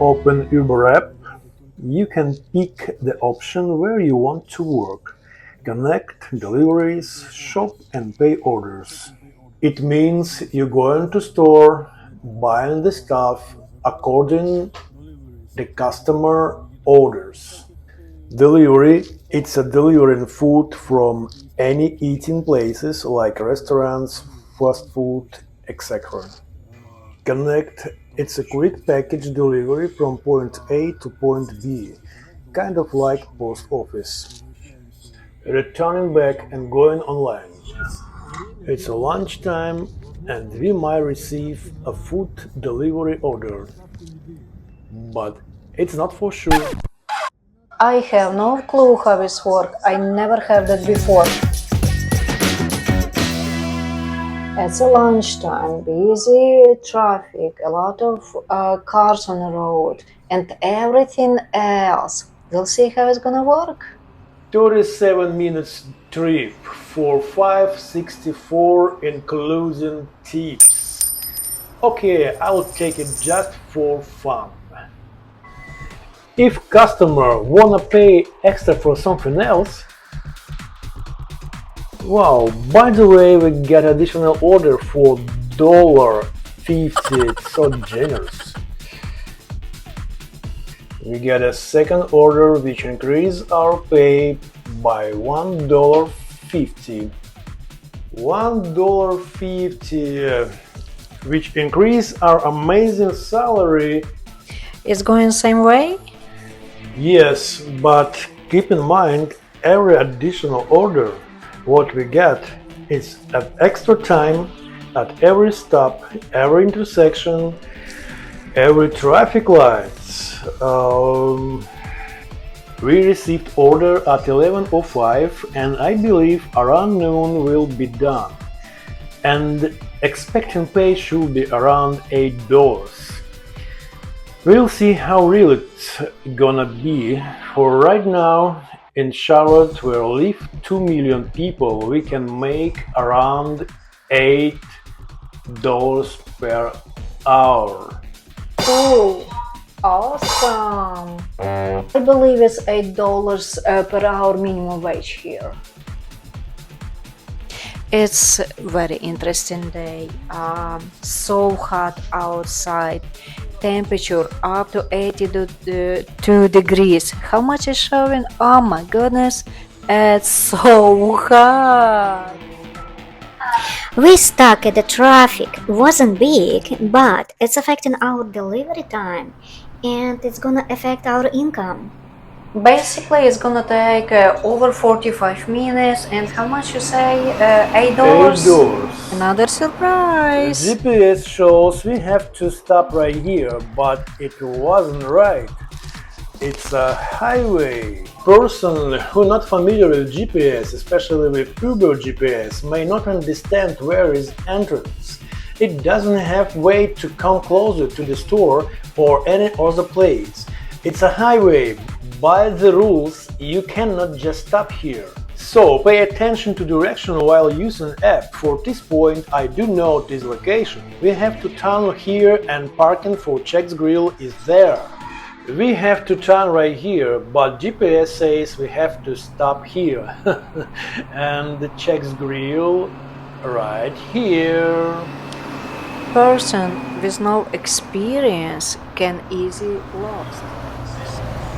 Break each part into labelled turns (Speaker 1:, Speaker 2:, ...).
Speaker 1: open Uber app, you can pick the option where you want to work, connect deliveries, shop and pay orders. It means you go into store, buying the stuff according the customer orders. Delivery, it's a delivering food from any eating places like restaurants, fast food, etc. Connect, it's a quick package delivery from point A to point B, kind of like post office. Returning back and going online. It's a lunchtime and we might receive a food delivery order, but it's not for sure.
Speaker 2: I have no clue how this works. I never have that before. It's a lunchtime, busy traffic, a lot of cars on the road, and everything else. We'll see how it's gonna work.
Speaker 1: 37 minutes trip for 564 including tips. Okay, I'll take it just for fun. If customer wanna pay extra for something else, wow, by the way, we get additional order for $50. It's so generous. We get a second order which increase our pay by $1.50. $1.50 which increase our amazing salary.
Speaker 2: It's going same way?
Speaker 1: Yes, but keep in mind every additional order what we get is at extra time at every stop, every intersection, every traffic lights. We received order at 11:05 and I believe around noon will be done. And expecting pay should be around $8. We'll see how real it's gonna be. For right now, in Charlotte, where live 2 million people, we can make around $8 per hour.
Speaker 2: Oh, awesome! I believe it's $8 per hour minimum wage here. It's very interesting day. So hot outside. Temperature up to 82 degrees. How much is showing? Oh my goodness, it's so hot.
Speaker 3: We stuck at the traffic. Wasn't big, but it's affecting our delivery time and it's gonna affect our income.
Speaker 2: Basically, it's gonna take over 45 minutes. And how much you say? $8?
Speaker 1: $8.
Speaker 2: Another surprise.
Speaker 1: GPS shows we have to stop right here, but it wasn't right. It's a highway. Person who not familiar with GPS, especially with Uber GPS, may not understand where is entrance. It doesn't have way to come closer to the store or any other place. It's a highway. By the rules, you cannot just stop here. So pay attention to direction while using app. For this point, I do know this location. We have to turn here and parking for Check's Grill is there. We have to turn right here, but GPS says we have to stop here. And the Check's Grill right here.
Speaker 2: Person with no experience can easily lost.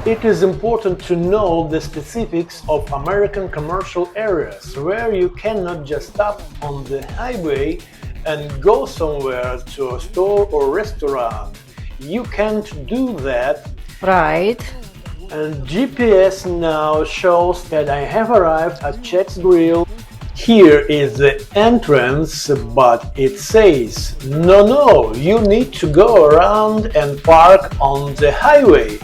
Speaker 1: It is important to know the specifics of American commercial areas where you cannot just stop on the highway and go somewhere to a store or restaurant. You can't do that.
Speaker 2: Right.
Speaker 1: And GPS now shows that I have arrived at Check's Grill. Here is the entrance, but it says, no, you need to go around and park on the highway.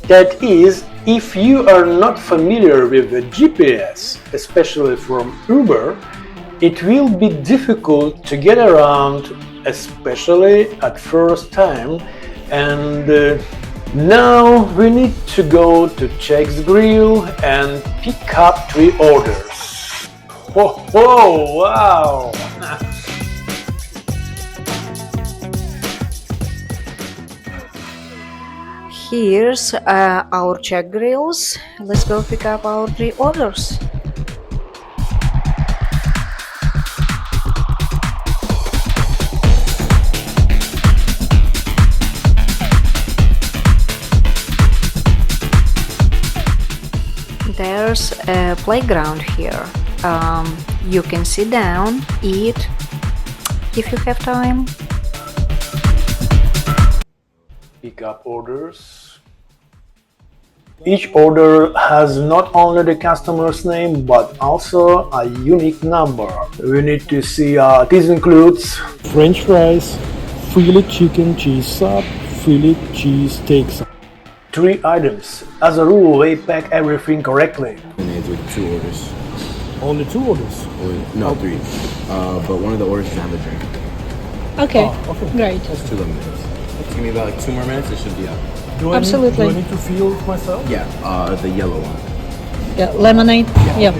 Speaker 1: That is, if you are not familiar with the GPS, especially from Uber, it will be difficult to get around, especially at first time. And now we need to go to Check's Grill and pick up 3 orders. Oh, wow!
Speaker 2: Here's our check grills. Let's go pick up our 3 orders. There's a playground here. You can sit down, eat if you have time.
Speaker 1: Pick up orders. Each order has not only the customer's name but also a unique number. We need to see this includes
Speaker 4: French fries, fillet chicken cheese sub, fillet cheese steak sub.
Speaker 1: 3 items. As a rule, we pack everything correctly.
Speaker 5: Lemonades with 2 orders.
Speaker 4: Only 2 orders.
Speaker 5: No, 3. But one of the orders doesn't have a drink.
Speaker 6: Okay,
Speaker 4: Okay.
Speaker 6: great.
Speaker 5: That's 2 lemonades. Give me about like 2 more minutes, it should be out.
Speaker 4: Do
Speaker 6: Absolutely.
Speaker 4: I need to feel it myself?
Speaker 5: Yeah, the yellow one.
Speaker 6: Yeah, lemonade. Yeah.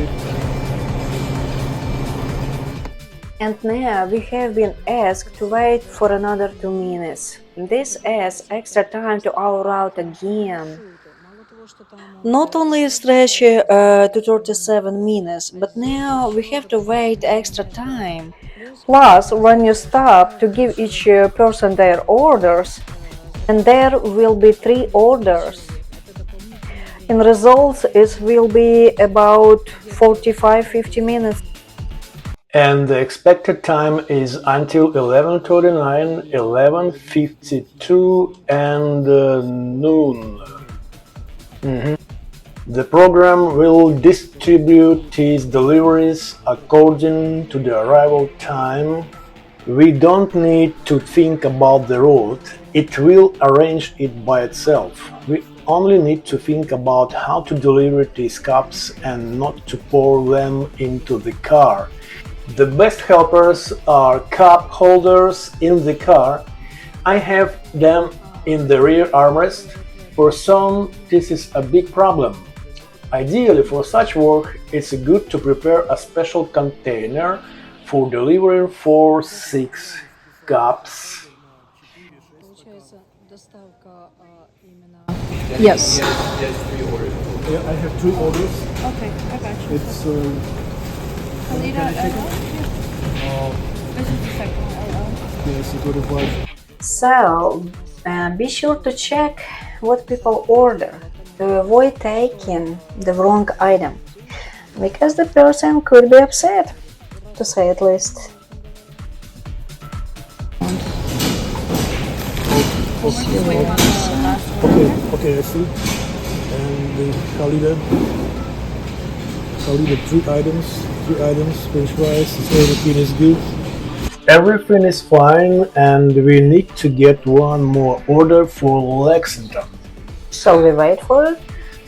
Speaker 2: And now we have been asked to wait for another 2 minutes. This adds extra time to our route again. Not only stretch to 37 minutes, but now we have to wait extra time. Plus, when you stop to give each person their orders, and there will be 3 orders. In results, it will be about 45-50 minutes.
Speaker 1: And the expected time is until 11:39, 11:52 and noon. The program will distribute these deliveries according to the arrival time. We don't need to think about the route, it will arrange it by itself. We only need to think about how to deliver these cups and not to pour them into the car. The best helpers are cup holders in the car. I have them in the rear armrest. For some, this is a big problem. Ideally, for such work, it's good to prepare a special container for delivering 4-6 cups.
Speaker 6: Yes.
Speaker 4: Yeah, I have 2 orders.
Speaker 6: Okay, I got you.
Speaker 4: It's yes, 25.
Speaker 2: So, be sure to check what people order to avoid taking the wrong item, because the person could be upset, to say at least.
Speaker 4: Okay, I see. And the Khalida, 3 items, French fries, everything is good.
Speaker 1: Everything is fine, and we need to get one more order for Lexington.
Speaker 2: Shall we wait for it?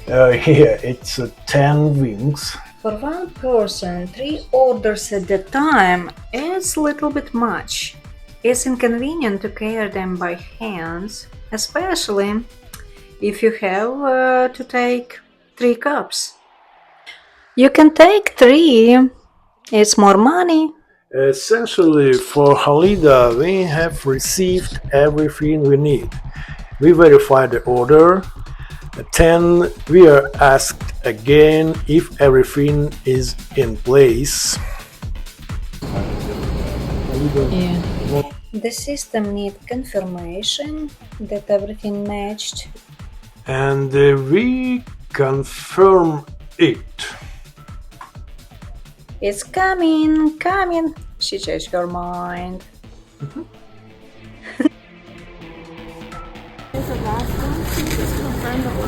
Speaker 1: Yeah, it's 10 wings.
Speaker 2: For one person, 3 orders at a time is a little bit much. It's inconvenient to carry them by hands, especially if you have to take 3 cups. You can take 3, it's more money.
Speaker 1: Essentially, for Halida, we have received everything we need. We verify the order. Then we are asked again if everything is in place.
Speaker 6: Yeah.
Speaker 2: The system needs confirmation that everything matched.
Speaker 1: And we confirm it.
Speaker 2: It's coming, coming. She changed her mind.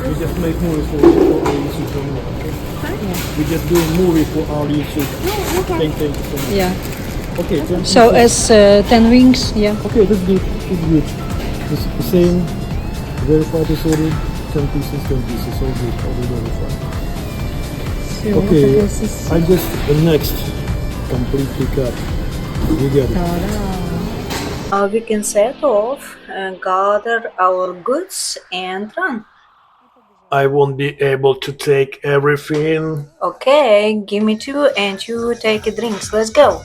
Speaker 4: We just make movie for our YouTube channel. We just do a movie for our YouTube. Thank you so much.
Speaker 6: Yeah.
Speaker 4: Okay,
Speaker 6: So as 10 wings, yeah.
Speaker 4: okay, that's good. It's good. It's the same. Verify this order. 10 pieces, 10 pieces. All good. All good. Verify. Okay, I just next complete pickup. You get it.
Speaker 2: We can set off, gather our goods, and run.
Speaker 1: I won't be able to take everything.
Speaker 2: Okay, give me 2 and you take drinks. Let's go.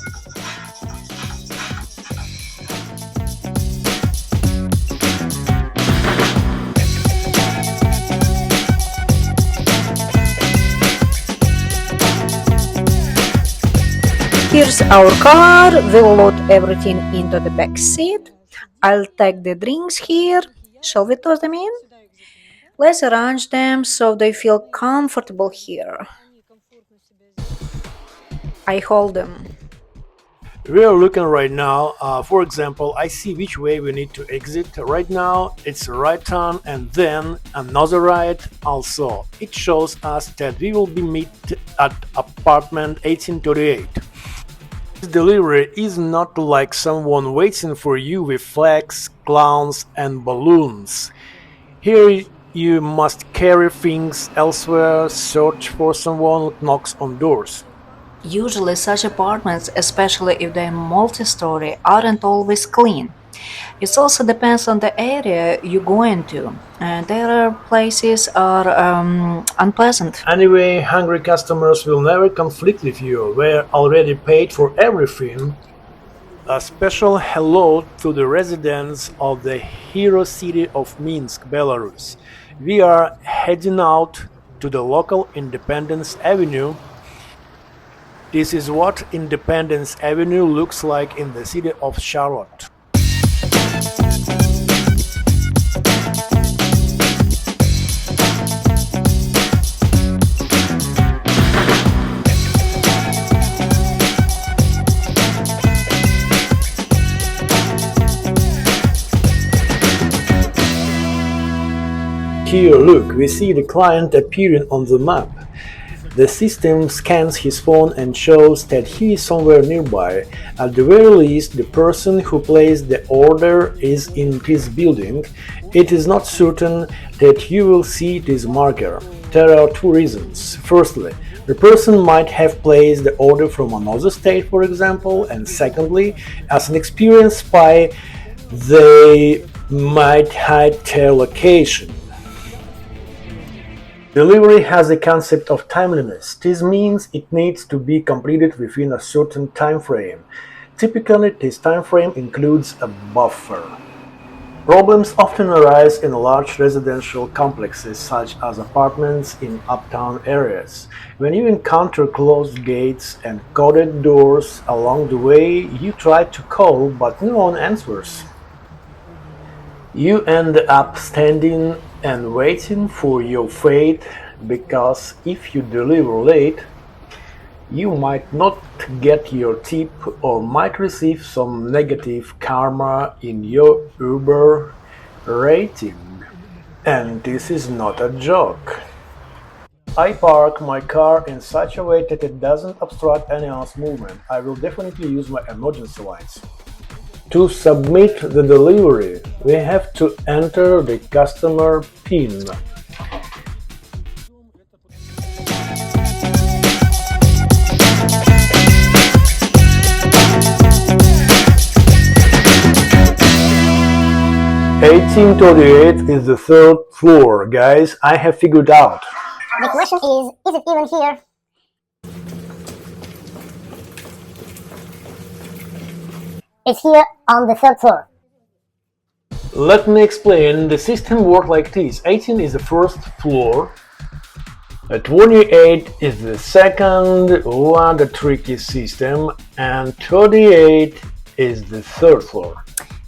Speaker 2: Here's our car. We'll load everything into the back seat. I'll take the drinks here. Shall we toss them in? Let's arrange them so they feel comfortable here. I hold them.
Speaker 1: We are looking right now. For example, I see which way we need to exit. Right now, it's a right turn and then another right. Also, it shows us that we will be meet at apartment 1838. This delivery is not like someone waiting for you with flags, clowns, and balloons. Here you must carry things elsewhere, search for someone who knocks on doors.
Speaker 2: Usually, such apartments, especially if they're multi story, aren't always clean. It also depends on the area you go into. There are places are unpleasant.
Speaker 1: Anyway, hungry customers will never conflict with you. We're already paid for everything. A special hello to the residents of the hero city of Minsk, Belarus. We are heading out to the local Independence Avenue. This is what Independence Avenue looks like in the city of Charlotte. Here, look, we see the client appearing on the map. The system scans his phone and shows that he is somewhere nearby. At the very least, the person who placed the order is in this building. It is not certain that you will see this marker. There are two reasons. Firstly, the person might have placed the order from another state, for example, and secondly, as an experienced spy, they might hide their location. Delivery has a concept of timeliness. This means it needs to be completed within a certain time frame. Typically, this time frame includes a buffer. Problems often arise in large residential complexes such as apartments in uptown areas. When you encounter closed gates and coded doors along the way, you try to call but no one answers. You end up standing and waiting for your fate because if you deliver late, you might not get your tip or might receive some negative karma in your Uber rating. And this is not a joke. I park my car in such a way that it doesn't obstruct anyone's movement. I will definitely use my emergency lights. To submit the delivery, we have to enter the customer PIN. (1838) is the third floor, guys. I have figured out.
Speaker 3: The question is it even here? It's here on the third floor.
Speaker 1: Let me explain. The system works like this. 18 is the first floor. 28 is the second one, the tricky system. And 38 is the third floor.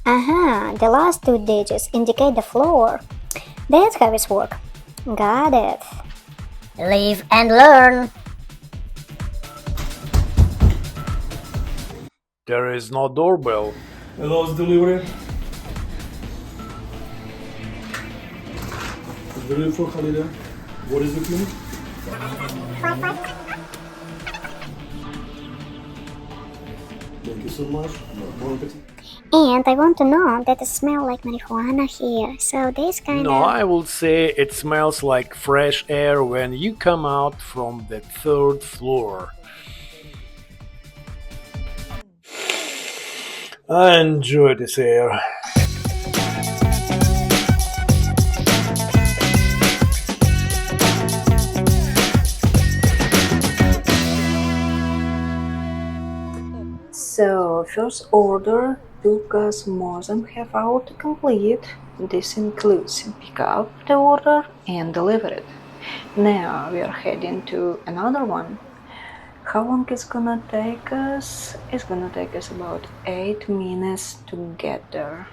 Speaker 3: The last two digits indicate the floor. That's how it works. Got it. Live and learn.
Speaker 1: There is no doorbell.
Speaker 4: Hello, it's delivery. Delivery for Khalida. What is the clinic? Thank you so much. Bon appetit.
Speaker 3: And I want to know that it smells like marijuana here. So this kind
Speaker 1: No,
Speaker 3: of...
Speaker 1: I would say it smells like fresh air when you come out from the third floor. I enjoy this air.
Speaker 2: So, first order took us more than half hour to complete. This includes pick up the order and deliver it. Now we are heading to another one. How long it's gonna take us? It's gonna take us about 8 minutes to get there.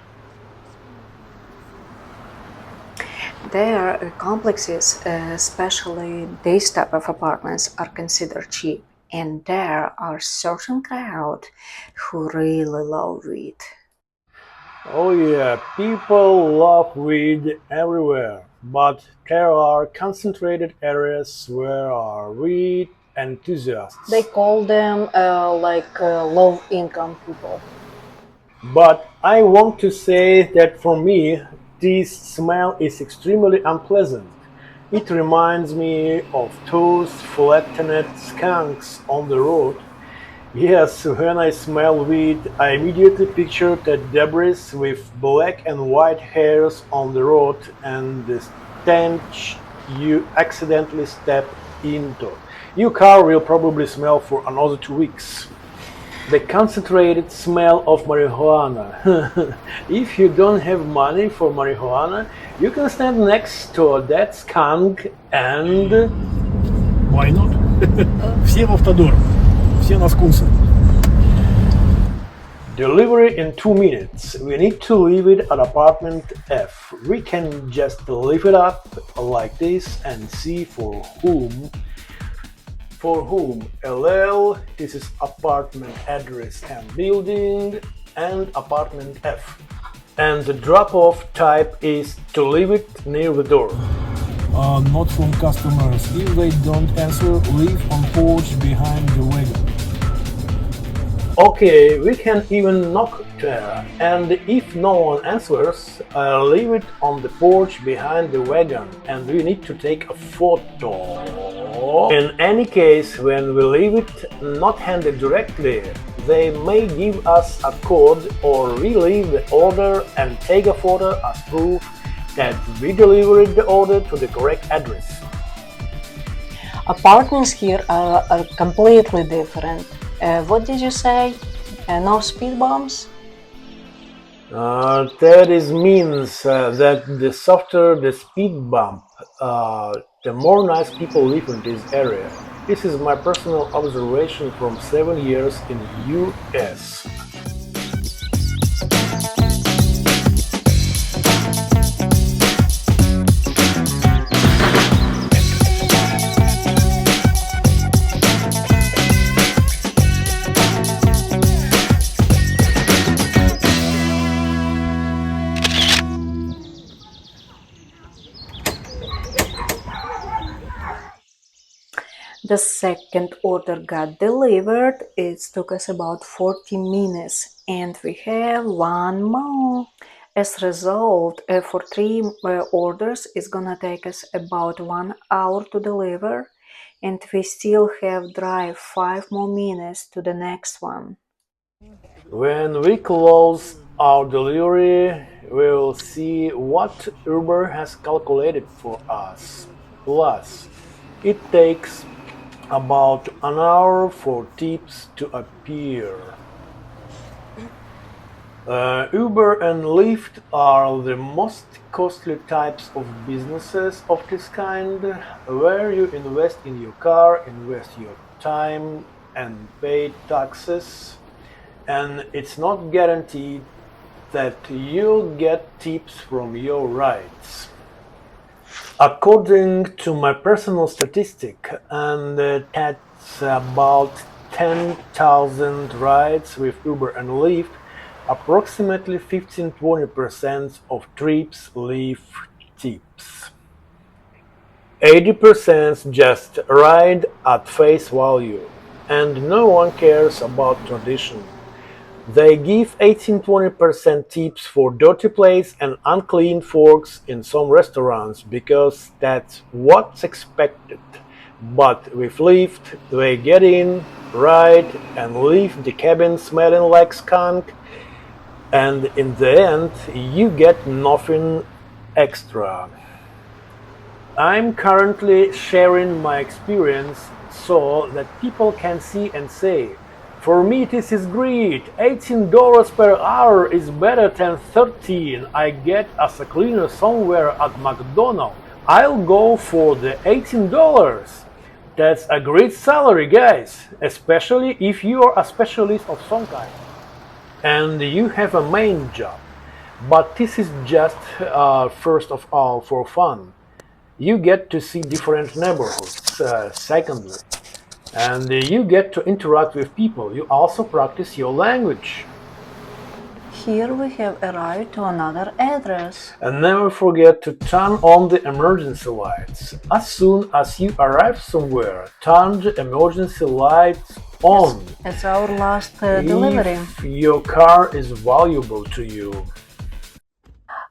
Speaker 2: Their complexes, especially these type of apartments, are considered cheap, and there are certain crowd who really love it.
Speaker 1: Oh yeah, people love weed everywhere, but there are concentrated areas where are weed enthusiasts.
Speaker 2: They call them low income people.
Speaker 1: But I want to say that for me, this smell is extremely unpleasant. It reminds me of those flattened skunks on the road. Yes, when I smell weed, I immediately picture the debris with black and white hairs on the road and the stench you accidentally step into. Your car will probably smell for another 2 weeks. The concentrated smell of marijuana. If you don't have money for marijuana, you can stand next to a dead skunk and
Speaker 4: Why not? Все в автодор. Все на скунсы.
Speaker 1: delivery in 2 minutes. We need to leave it at apartment F. We can just leave it up like this and see for whom. For whom? LL, this is apartment address and building, and apartment F. And the drop-off type is to leave it near the door.
Speaker 4: Not from customers. If they don't answer, leave on porch behind the wagon.
Speaker 1: Okay, we can even knock there, and if no one answers, leave it on the porch behind the wagon, and we need to take a photo. In any case, when we leave it not handed directly, they may give us a code or relieve the order and take a photo as proof that we delivered the order to the correct address.
Speaker 2: Apartments here are completely different. What did you say? No speed bumps?
Speaker 1: That is means that the softer the speed bump, the more nice people live in this area. This is my personal observation from 7 years in US.
Speaker 2: The second order got delivered. It took us about 40 minutes, and we have one more. As a result, for three orders, it's gonna take us about 1 hour to deliver, and we still have drive 5 more minutes to the next one.
Speaker 1: When we close our delivery, we'll see what Uber has calculated for us. Plus, it takes about an hour for tips to appear. Uber and Lyft are the most costly types of businesses of this kind, where you invest in your car, invest your time, and pay taxes, and it's not guaranteed that you'll get tips from your rides. According to my personal statistic, and that's about 10,000 rides with Uber and Lyft, approximately 15-20% of trips leave tips. 80% just ride at face value, and no one cares about tradition. They give 18-20% tips for dirty plates and unclean forks in some restaurants because that's what's expected. But with Lyft, they get in, ride, and leave the cabin smelling like skunk, and in the end, you get nothing extra. I'm currently sharing my experience so that people can see and say, for me this is great, $18 per hour is better than 13 I get as a cleaner somewhere at McDonald's. I'll go for the $18. That's a great salary, guys, especially if you are a specialist of some kind and you have a main job. But this is just first of all for fun. You get to see different neighborhoods, secondly, and you get to interact with people. You also practice your language.
Speaker 2: Here we have arrived to another address.
Speaker 1: And never forget to turn on the emergency lights. As soon as you arrive somewhere, turn the emergency lights on.
Speaker 2: It's our last delivery.
Speaker 1: If your car is valuable to you.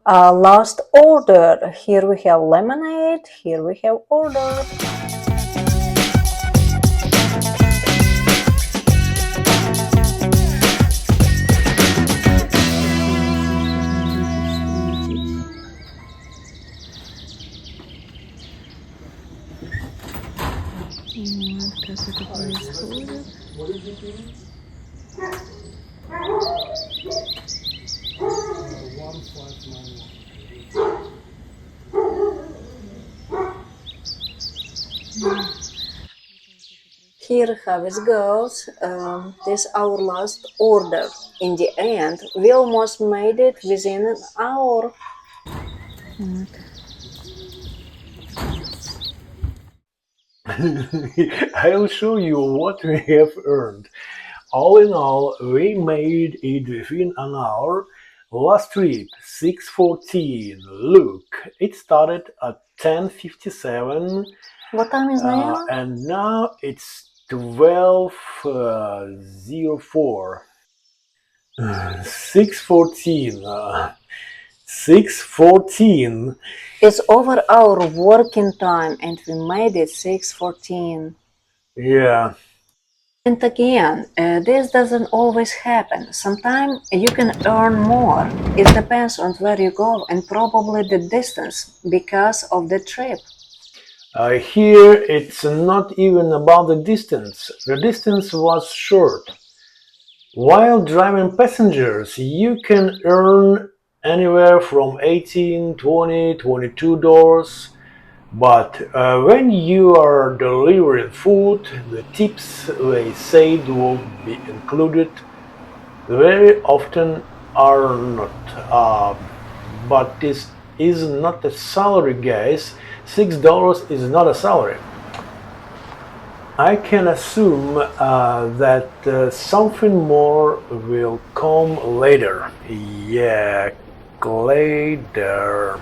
Speaker 2: Last order. Here we have lemonade. Here we have order. Как это происходит? Here how it goes. This is our last order. In the end, we almost made it within an hour.
Speaker 1: I'll show you what we have earned. All in all, we made it within an hour. Last trip, 6:14. Look, it started at 10:57,
Speaker 2: What time is now?
Speaker 1: and now it's 12:04. 6:14. 6:14.
Speaker 2: It's over our working time and we made it 6:14.
Speaker 1: Yeah.
Speaker 2: And again, this doesn't always happen. Sometimes you can earn more. It depends on where you go and probably the distance because of the trip.
Speaker 1: Here it's not even about the distance. The distance was short. While driving passengers, you can earn anywhere from 18, 20, $22. But when you are delivering food, the tips they said would be included very often are not. But this is not a salary, guys. $6 is not a salary. I can assume that something more will come later. Yeah, later.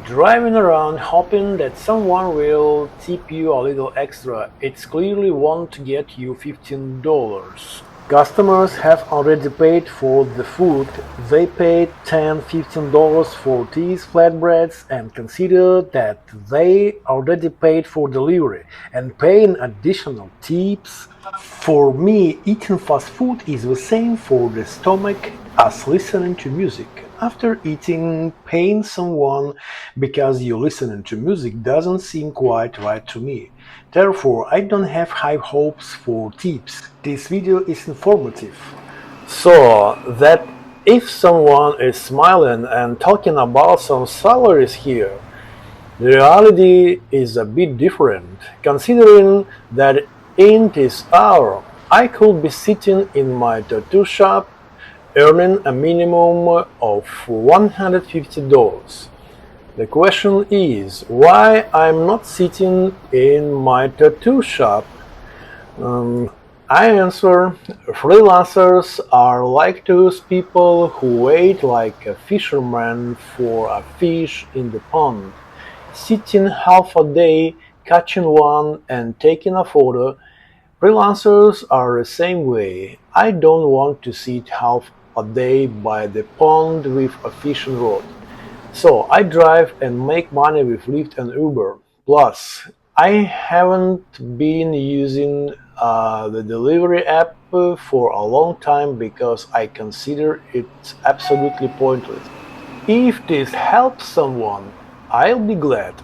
Speaker 1: Driving around hoping that someone will tip you a little extra, it clearly won't get you $15. Customers have already paid for the food. They paid $10–15 for these flatbreads and consider that they already paid for delivery and paying additional tips. For me, eating fast food is the same for the stomach as listening to music. After eating, paying someone because you're listening to music doesn't seem quite right to me. Therefore, I don't have high hopes for tips. This video is informative, so that if someone is smiling and talking about some salaries here, the reality is a bit different, considering that in this hour I could be sitting in my tattoo shop earning a minimum of $150. The question is why I'm not sitting in my tattoo shop. I answer, freelancers are like those people who wait like a fisherman for a fish in the pond, sitting half a day, catching one and taking a photo. Freelancers are the same way. I don't want to sit half a day by the pond with a fishing rod. So I drive and make money with Lyft and Uber. Plus, I haven't been using the delivery app for a long time because I consider it absolutely pointless. If this helps someone, I'll be glad.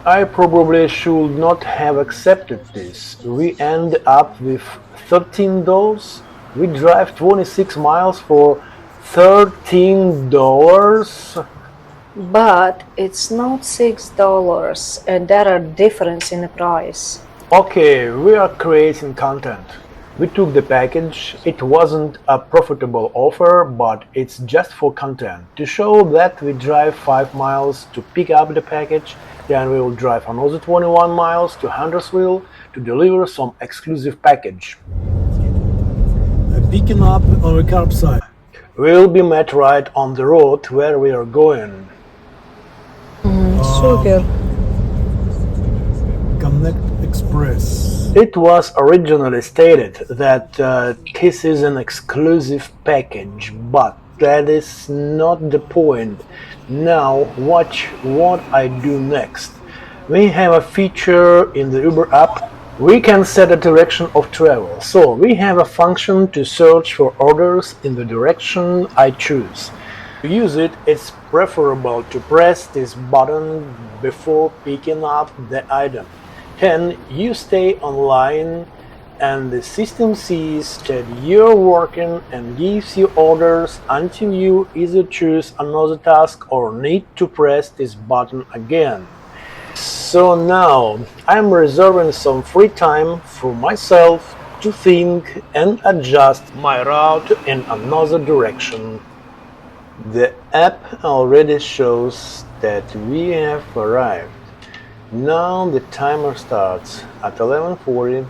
Speaker 1: I probably should not have accepted this. We end up with $13. We drive 26 miles for $13.
Speaker 2: But it's not $6 and there are difference in the price.
Speaker 1: Okay, we are creating content. We took the package. It wasn't a profitable offer, but it's just for content. To show that we drive 5 miles to pick up the package, then we will drive another 21 miles to Huntersville to deliver some exclusive package.
Speaker 4: Picking up on a curbside.
Speaker 1: We'll be met right on the road where we are going.
Speaker 6: Super.
Speaker 4: Connect Express.
Speaker 1: It was originally stated that this is an exclusive package, but that is not the point. Now watch what I do next. We have a feature in the Uber app. We can set a direction of travel, so we have a function to search for orders in the direction I choose. To use it, it's preferable to press this button before picking up the item. Then you stay online and the system sees that you're working and gives you orders until you either choose another task or need to press this button again. So now I'm reserving some free time for myself to think and adjust my route in another direction. The app already shows that we have arrived. Now the timer starts at 11:40.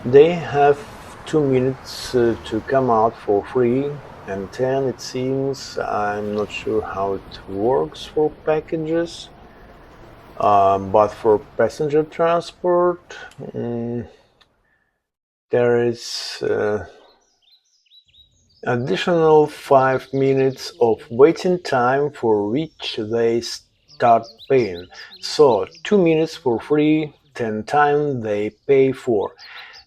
Speaker 1: They have 2 minutes to come out for free, and 10 it seems. I'm not sure how it works for packages, but for passenger transport, there is additional 5 minutes of waiting time for which they start paying. So 2 minutes for free, 10 times they pay for.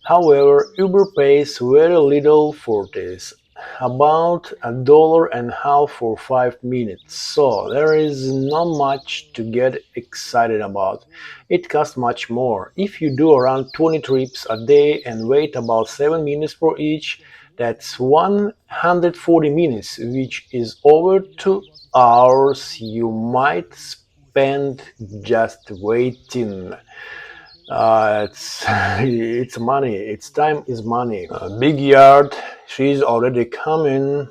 Speaker 1: However, Uber pays very little for this, about $1.50 for 5 minutes, so there is not much to get excited about. It costs much more. If you do around 20 trips a day and wait about 7 minutes for each, that's 140 minutes, which is over 2 hours you might spend just waiting. It's it's money. It's time is money. Big yard. She's already coming.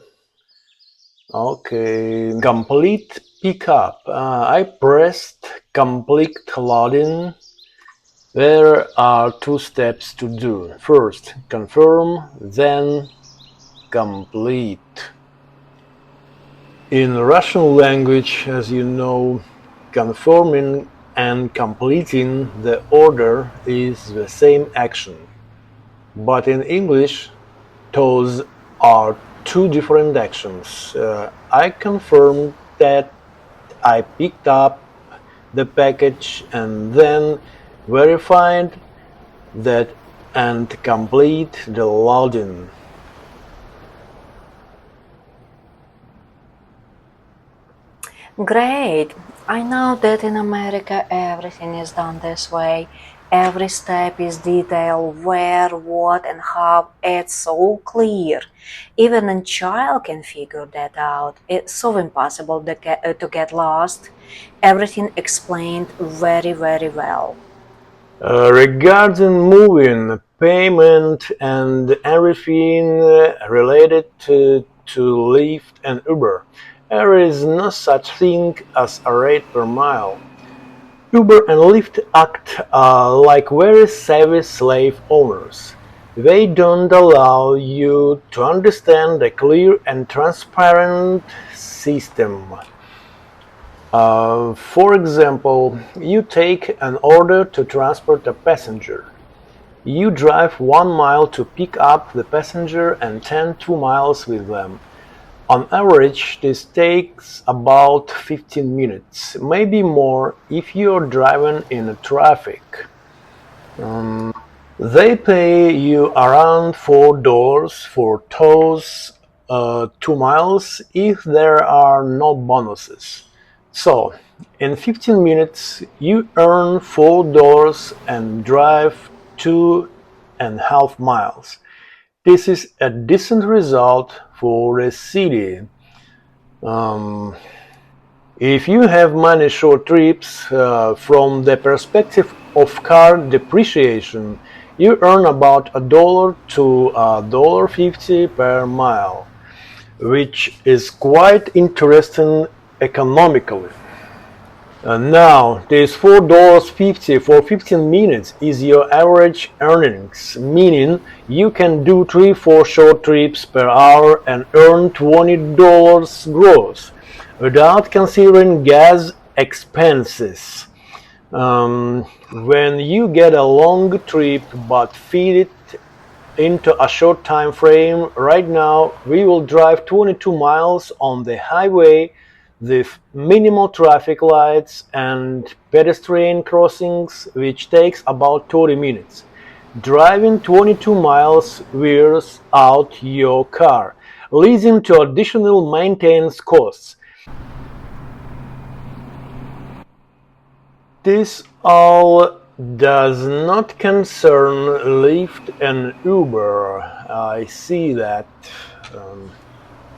Speaker 1: Okay. Complete pickup. I pressed complete loading. There are two steps to do. First, confirm, then complete. In Russian language, as you know, confirming and completing the order is the same action. But in English, those are two different actions. I confirmed that I picked up the package and then verified that and complete the loading.
Speaker 2: Great! I know that in America everything is done this way. Every step is detailed, where, what, and how. It's so clear. Even a child can figure that out. It's so impossible to get lost. Everything explained very, very well.
Speaker 1: Regarding moving, payment, and everything related to Lyft and Uber, there is no such thing as a rate per mile. Uber and Lyft act like very savvy slave owners. They don't allow you to understand a clear and transparent system. For example, you take an order to transport a passenger. You drive 1 mile to pick up the passenger and 2 miles with them. On average, this takes about 15 minutes, maybe more if you're driving in traffic. They pay you around $4 for those 2 miles if there are no bonuses. So, in 15 minutes, you earn $4 and drive 2.5 miles. This is a decent result for a city. Um, If you have many short trips, from the perspective of car depreciation, you earn about $1 to $1.50 per mile, which is quite interesting economically. Now, this $4.50 for 15 minutes is your average earnings, meaning you can do 3-4 short trips per hour and earn $20 gross, without considering gas expenses. When you get a long trip but fit it into a short time frame, right now we will drive 22 miles on the highway with minimal traffic lights and pedestrian crossings, which takes about 30 minutes. Driving 22 miles wears out your car, leading to additional maintenance costs. This all does not concern Lyft and Uber. I see that.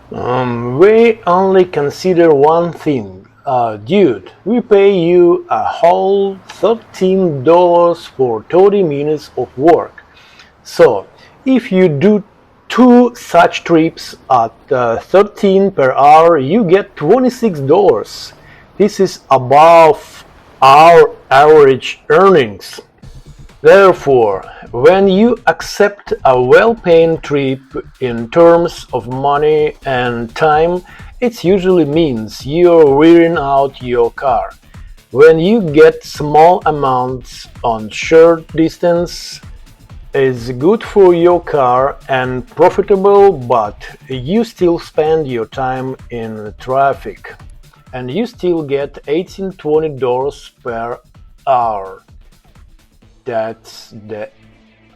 Speaker 1: We only consider one thing. Dude, we pay you a whole $13 for 30 minutes of work. So, if you do two such trips at 13 per hour, you get $26. This is above our average earnings. Therefore, when you accept a well-paying trip in terms of money and time, it usually means you're wearing out your car. When you get small amounts on short distance, it's good for your car and profitable, but you still spend your time in traffic and you still get $18-20 per hour. That's the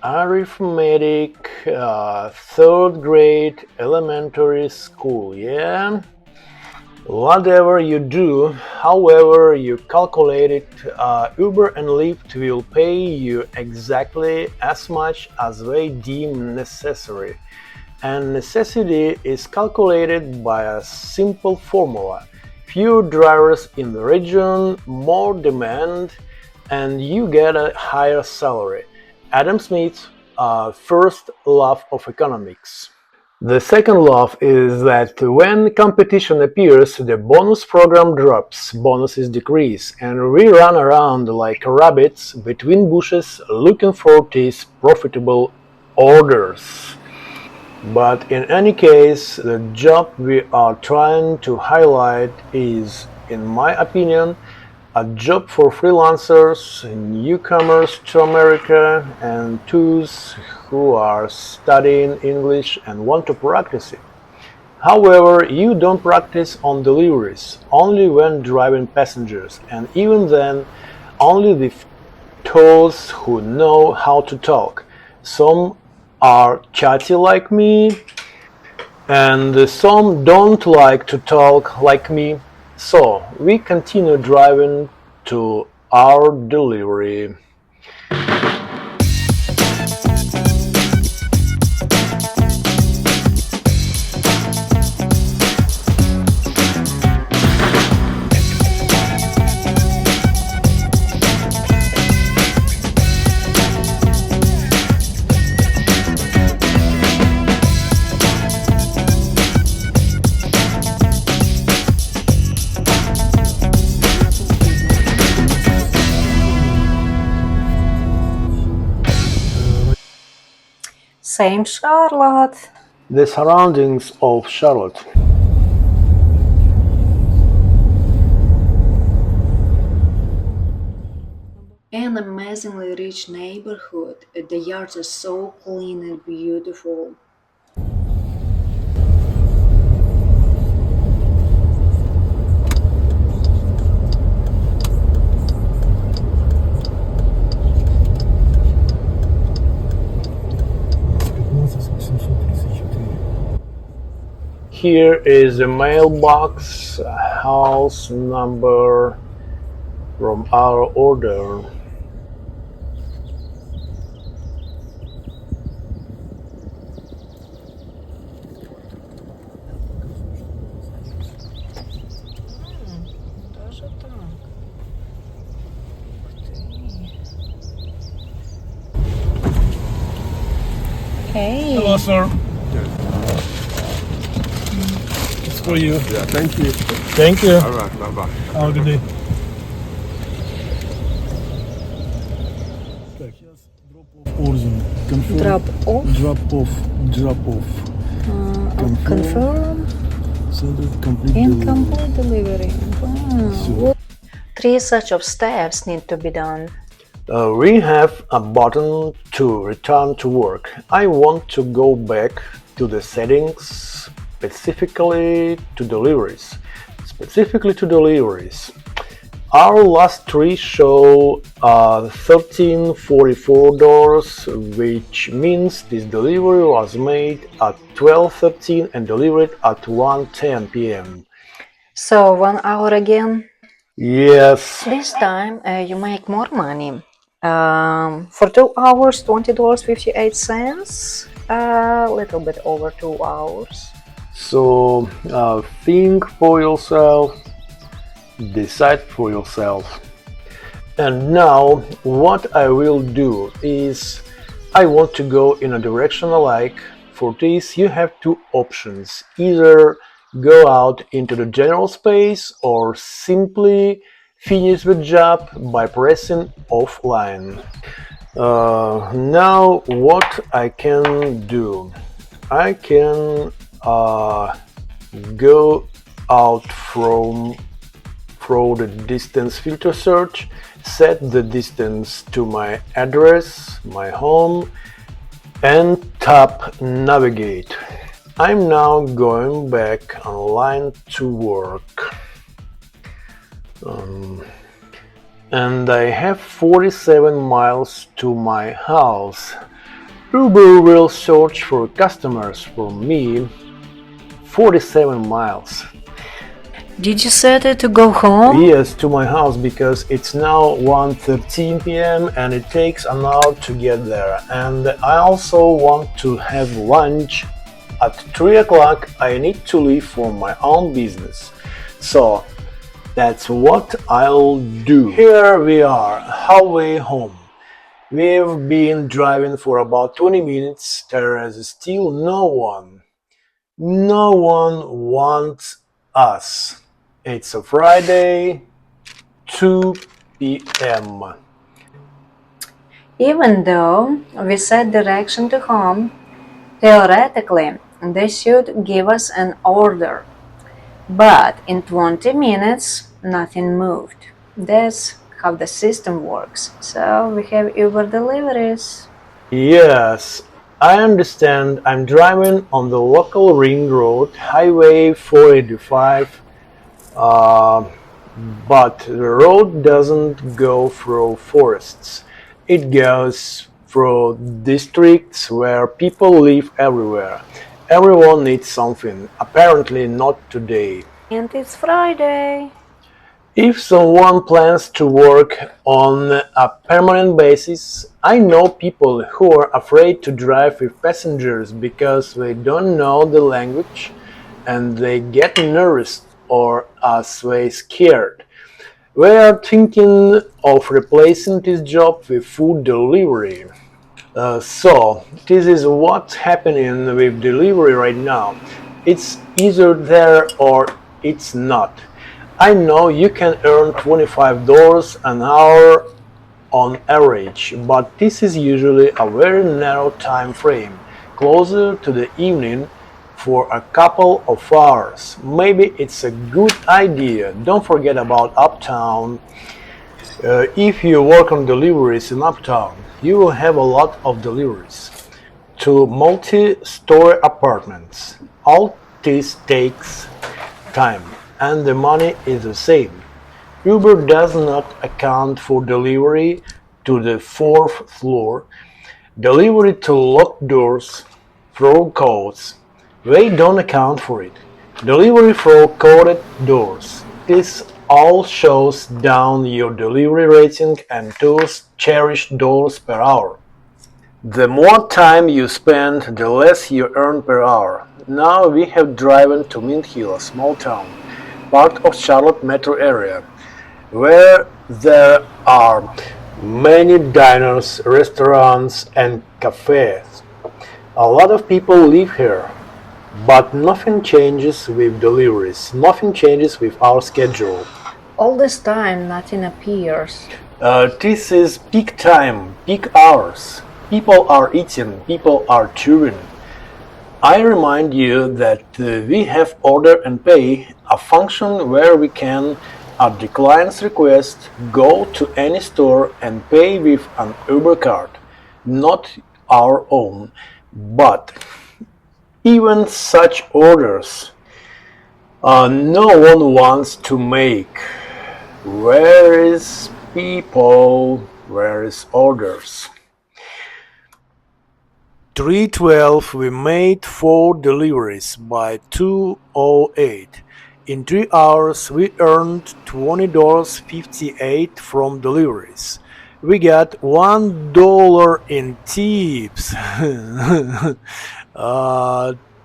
Speaker 1: arithmetic, third grade elementary school, yeah? Whatever you do, however you calculate it, Uber and Lyft will pay you exactly as much as they deem necessary. And necessity is calculated by a simple formula. Fewer drivers in the region, more demand, and you get a higher salary. Adam Smith's first law of economics. The second law is that when competition appears, the bonus program drops, bonuses decrease, and we run around like rabbits between bushes looking for these profitable orders. But in any case, the job we are trying to highlight is, in my opinion, a job for freelancers, newcomers to America, and those who are studying English and want to practice it. However, you don't practice on deliveries, only when driving passengers, and even then, only with those who know how to talk. Some are chatty like me, and some don't like to talk like me. So we continue driving to our delivery.
Speaker 2: Same Charlotte.
Speaker 1: The surroundings of Charlotte.
Speaker 2: An amazingly rich neighborhood. The yards are so clean and beautiful.
Speaker 1: Here is the mailbox, house number from our order.
Speaker 6: Hey.
Speaker 4: Hello, sir. It's for you.
Speaker 7: Yeah, thank you.
Speaker 4: Thank you.
Speaker 7: All right, bye bye.
Speaker 4: Have a good day. Origin. Confirm.
Speaker 6: Drop off.
Speaker 4: Drop off. Drop off.
Speaker 6: Confirm.
Speaker 4: Send it. Complete delivery.
Speaker 6: Incomplete delivery. Wow.
Speaker 2: Three such of steps need to be done.
Speaker 1: We have a button to return to work. I want to go back to the settings, specifically to deliveries. Our last three show $13.44, which means this delivery was made at 12:13 and delivered at 1:10 p.m.
Speaker 2: So 1 hour again.
Speaker 1: Yes.
Speaker 2: This time you make more money. For 2 hours, $20.58. A little bit over 2 hours.
Speaker 1: So think for yourself, decide for yourself. And now what I will do is I want to go in a direction I like. For this you have two options: either go out into the general space or simply finish the job by pressing offline. Now what I can do, I can go out through the distance filter search, set the distance to my address, my home, and tap navigate. I'm now going back online to work. And I have 47 miles to my house. Uber will search for customers for me. 47 miles.
Speaker 2: Did you set it to go home?
Speaker 1: Yes, to my house, because it's now 1:13 p.m. and it takes an hour to get there. And I also want to have lunch. At 3 o'clock I need to leave for my own business. So that's what I'll do. Here we are, halfway home. We've been driving for about 20 minutes. There is still no one. No one wants us. It's a Friday, 2 p.m.
Speaker 2: Even though we set direction to home, theoretically they should give us an order. But in 20 minutes, nothing moved. That's how the system works. So we have Uber deliveries.
Speaker 1: Yes, I understand. I'm driving on the local ring road, Highway 485, but the road doesn't go through forests. It goes through districts where people live everywhere. Everyone needs something. Apparently not today.
Speaker 2: And it's Friday.
Speaker 1: If someone plans to work on a permanent basis, I know people who are afraid to drive with passengers because they don't know the language and they get nervous or are they scared. We are thinking of replacing this job with food delivery. So, this is what's happening with delivery right now. It's either there or it's not. I know you can earn $25 an hour on average, but this is usually a very narrow time frame, closer to the evening for a couple of hours. Maybe it's a good idea. Don't forget about Uptown. If you work on deliveries in Uptown, you will have a lot of deliveries to multi-story apartments. All this takes time, and the money is the same. Uber does not account for delivery to the fourth floor, delivery to locked doors through codes. They don't account for it. Delivery through coded doors. This all shows down your delivery rating and those cherished dollars per hour. The more time you spend, the less you earn per hour. Now we have driven to Mint Hill, a small town, part of Charlotte metro area, where there are many diners, restaurants, and cafes. A lot of people live here, but nothing changes with deliveries. Nothing changes with our schedule.
Speaker 2: All this time, nothing appears.
Speaker 1: This is peak time, peak hours. People are eating, people are chewing. I remind you that we have order and pay, a function where we can, at the client's request, go to any store and pay with an Uber card, not our own. But even such orders, no one wants to make. Where is people? Where is orders? 3:12 we made 4 deliveries by 2:08. In 3 hours we earned $20.58 from deliveries. We got $1 in tips.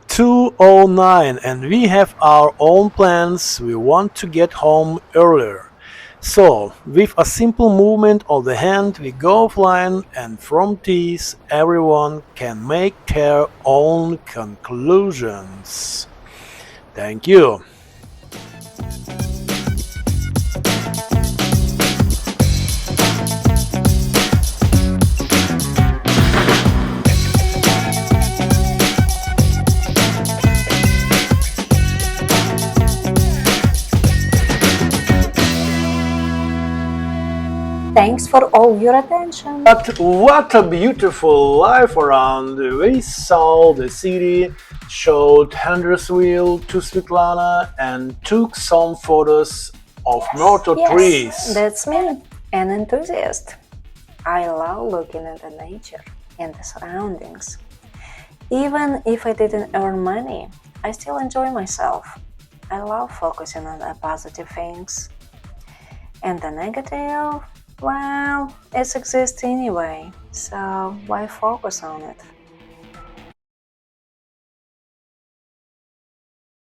Speaker 1: 2:09 and we have our own plans. We want to get home earlier. So, with a simple movement of the hand we go offline, and from this everyone can make their own conclusions. Thank you.
Speaker 2: Thanks for all your attention.
Speaker 1: But what a beautiful life around. We saw the city, showed Hendersonville to Svetlana, and took some photos of myrtle trees.
Speaker 2: Yes, that's me, an enthusiast. I love looking at the nature and the surroundings. Even if I didn't earn money, I still enjoy myself. I love focusing on the positive things. And the negative, well, it exists anyway, so why focus on it?